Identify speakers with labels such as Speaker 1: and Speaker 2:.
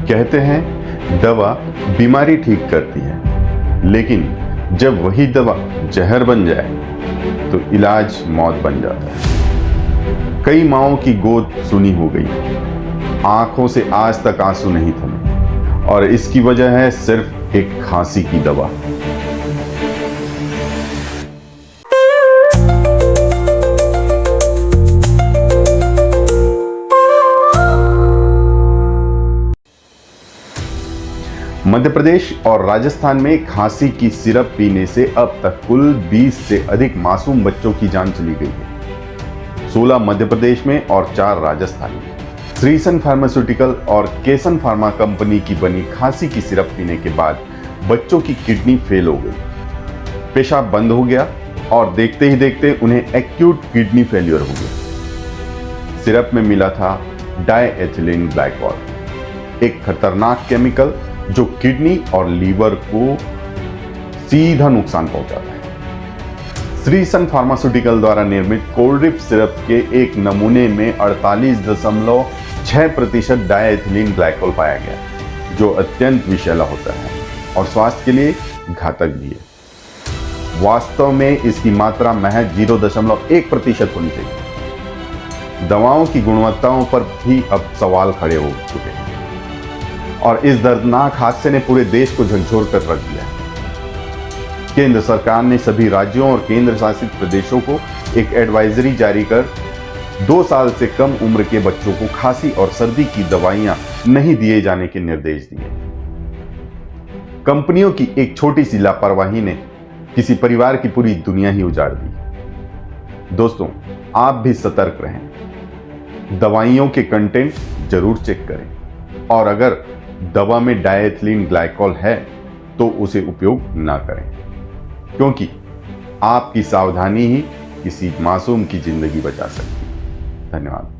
Speaker 1: कहते हैं दवा बीमारी ठीक करती है, लेकिन जब वही दवा जहर बन जाए तो इलाज मौत बन जाता है। कई माँओं की गोद सूनी हो गई, आंखों से आज तक आंसू नहीं थमे, और इसकी वजह है सिर्फ एक खांसी की दवा। मध्य प्रदेश और राजस्थान में खांसी की सिरप पीने से अब तक कुल 20 से अधिक मासूम बच्चों की जान चली गई है। 16 मध्य प्रदेश में और 4 राजस्थान में। श्रीसन फार्मास्यूटिकल और केसन फार्मा कंपनी की बनी खांसी की सिरप पीने के बाद बच्चों की किडनी फेल हो गई, पेशाब बंद हो गया और देखते ही देखते उन्हें एक्यूट किडनी फेलियर हो गया। सिरप में मिला था डायएथिलीन ग्लाइकॉल, एक खतरनाक केमिकल जो किडनी और लीवर को सीधा नुकसान पहुंचाता है। श्रीसन फार्मास्यूटिकल द्वारा निर्मित कोल्ड्रिप सिरप के एक नमूने में 48.6% डायएथिलीन ग्लाइकॉल पाया गया, जो अत्यंत विषैला होता है और स्वास्थ्य के लिए घातक भी है। वास्तव में इसकी मात्रा महज 0.1% होनी चाहिए। दवाओं की गुणवत्ताओं पर भी अब सवाल खड़े हो चुके हैं और इस दर्दनाक हादसे ने पूरे देश को झकझोर कर रख दिया। केंद्र सरकार ने सभी राज्यों और केंद्र शासित प्रदेशों को एक एडवाइजरी जारी कर 2 साल से कम उम्र के बच्चों को खांसी और सर्दी की दवाइयां नहीं दिए जाने के निर्देश दिए। कंपनियों की एक छोटी सी लापरवाही ने किसी परिवार की पूरी दुनिया ही उजाड़ दी। दोस्तों, आप भी सतर्क रहें, दवाइयों के कंटेंट जरूर चेक करें और अगर दवा में डायएथिलीन ग्लाइकॉल है तो उसे उपयोग ना करें, क्योंकि आपकी सावधानी ही किसी मासूम की जिंदगी बचा सकती है। धन्यवाद।